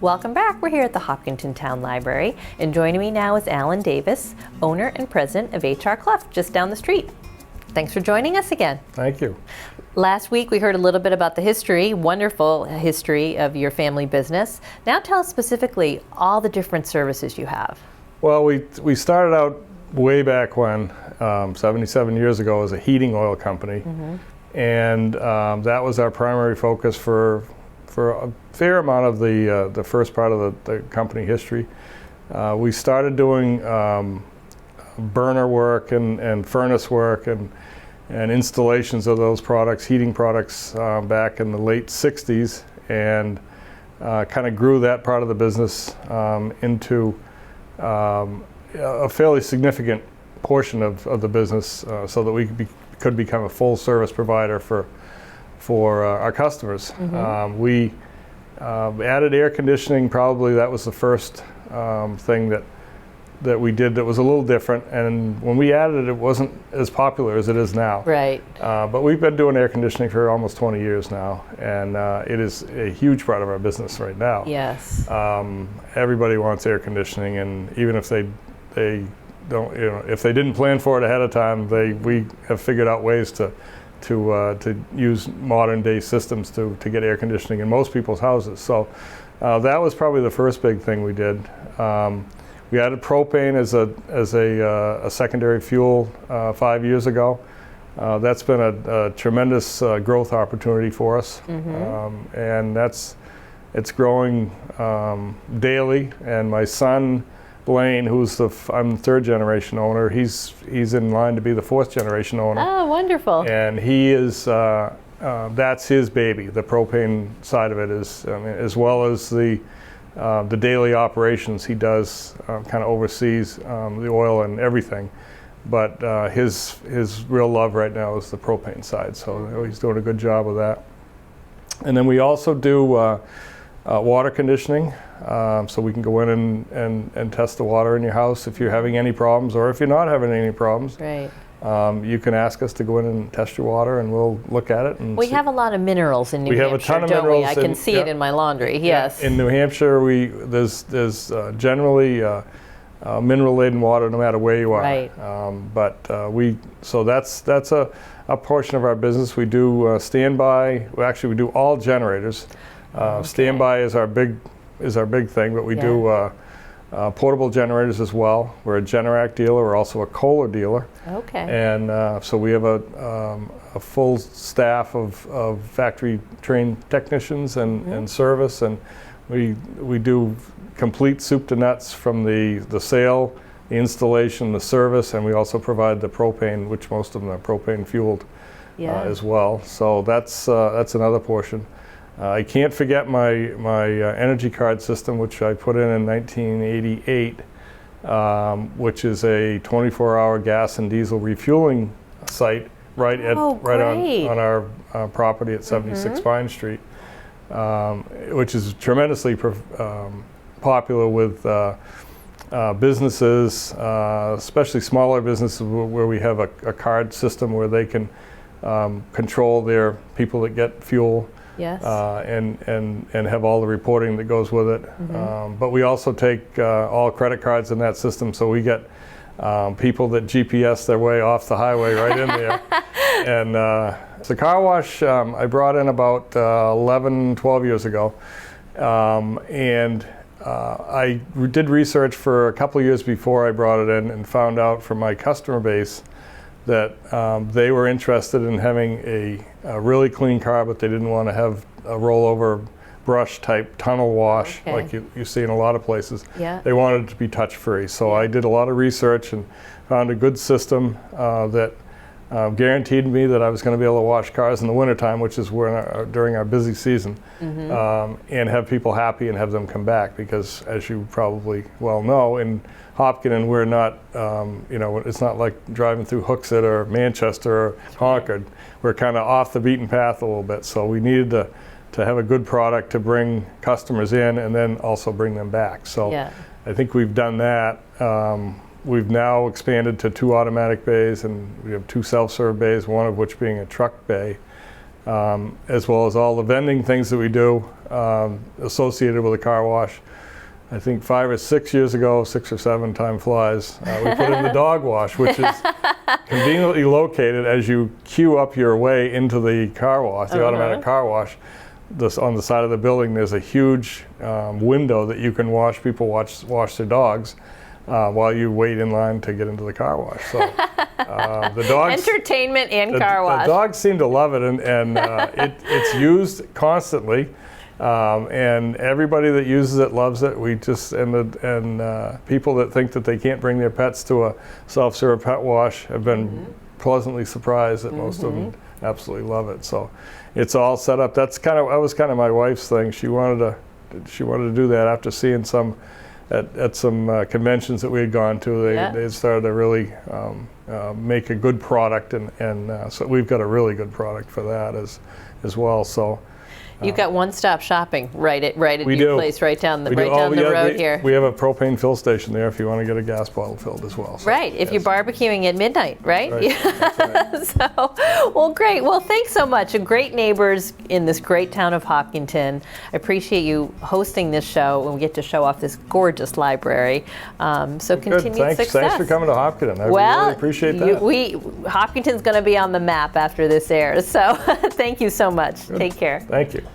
Welcome back. We're here at the Hopkinton Town Library, and joining me now is Alan Davis, owner and president of HR Clough, just down the street. Thanks for joining us again. Thank you. Last week we heard a little bit about the history, wonderful history of your family business. Now tell us specifically all the different services you have. Well, we started out way back when, 77 years ago, as a heating oil company. And that was our primary focus for a fair amount of the first part of the company history. We started doing burner work and furnace work and installations of those products, heating products, back in the late 60s, and kind of grew that part of the business into a fairly significant portion of the business, so that we could become a full service provider for our customers. We added air conditioning. Probably that was the first thing that we did that was a little different, and when we added it, it wasn't as popular as it is now. Right. But we've been doing air conditioning for almost 20 years now, and it is a huge part of our business right now. Yes. Everybody wants air conditioning, and even if they don't, if they didn't plan for it ahead of time, we have figured out ways to use modern day systems to get air conditioning in most people's houses. So that was probably the first big thing we did. We added propane as a secondary fuel 5 years ago. That's been a tremendous growth opportunity for us, and it's growing daily. And my son Blaine, who's I'm the third generation owner, he's in line to be the fourth generation owner. Oh, wonderful. And he is, that's his baby. The propane side of it is, as well as the daily operations he does, kind of oversees the oil and everything. But his real love right now is the propane side, so he's doing a good job with that. And then we also do water conditioning, so we can go in and test the water in your house if you're having any problems, or if you're not having any problems. Right. You can ask us to go in and test your water, and we'll look at it. And we have a lot of minerals in New Hampshire, we have a ton of don't minerals. we? I can see it in my laundry. Yes. In New Hampshire, there's generally mineral-laden water no matter where you are. Right. So that's a portion of our business. We do standby. We do all generators. Standby is our big thing, but we do portable generators as well. We're a Generac dealer. We're also a Kohler dealer. Okay. And so we have a full staff of factory-trained technicians and service, and we do complete soup to nuts, from the sale, the installation, the service, and we also provide the propane, which most of them are propane fueled as well. So that's another portion. I can't forget my energy card system, which I put in 1988, which is a 24-hour gas and diesel refueling site right on our property at 76 Vine Street, which is tremendously popular with businesses, especially smaller businesses, where we have a card system where they can control their people that get fuel. Yes. And have all the reporting that goes with it. But we also take all credit cards in that system, so we get people that GPS their way off the highway right in there. And the car wash I brought in about 12 years ago. I did research for a couple of years before I brought it in, and found out from my customer base that they were interested in having a really clean car, but they didn't want to have a rollover brush type tunnel wash like you see in a lot of places. Yeah. They wanted it to be touch free. So I did a lot of research and found a good system that guaranteed me that I was going to be able to wash cars in the wintertime, which is during our busy season, and have people happy and have them come back, because as you probably well know, in Hopkinton, we're not, it's not like driving through Hooksett or Manchester or Concord. We're kind of off the beaten path a little bit, so we needed to have a good product to bring customers in and then also bring them back. So I think we've done that. We've now expanded to 2 automatic bays, and we have 2 self-serve bays, one of which being a truck bay. as well as all the vending things that we do associated with a car wash. I think 5 or 6 years ago, 6 or 7, time flies, we put in the dog wash, which is conveniently located as you queue up your way into the car wash, the automatic car wash. On the side of the building, there's a huge window that you can watch people wash their dogs while you wait in line to get into the car wash. So the dogs, entertainment and car wash. The dogs seem to love it, and it's used constantly. And everybody that uses it loves it. We just and people that think that they can't bring their pets to a self-serve pet wash have been pleasantly surprised that most of them absolutely love it. So it's all set up. That was kind of my wife's thing. She wanted to do that after seeing some at some conventions that we had gone to. They started to really make a good product, and so we've got a really good product for that as well. So. You've got one-stop shopping right at your place, right down the road here. We have a propane fill station there if you want to get a gas bottle filled as well. So, right, if you're barbecuing at midnight, right? That's right. So, well, great. Well, thanks so much. Great neighbors in this great town of Hopkinton. I appreciate you hosting this show, and we get to show off this gorgeous library. So continued success. Thanks for coming to Hopkinton. I really appreciate that. Hopkinton's going to be on the map after this airs. So thank you so much. Good. Take care. Thank you.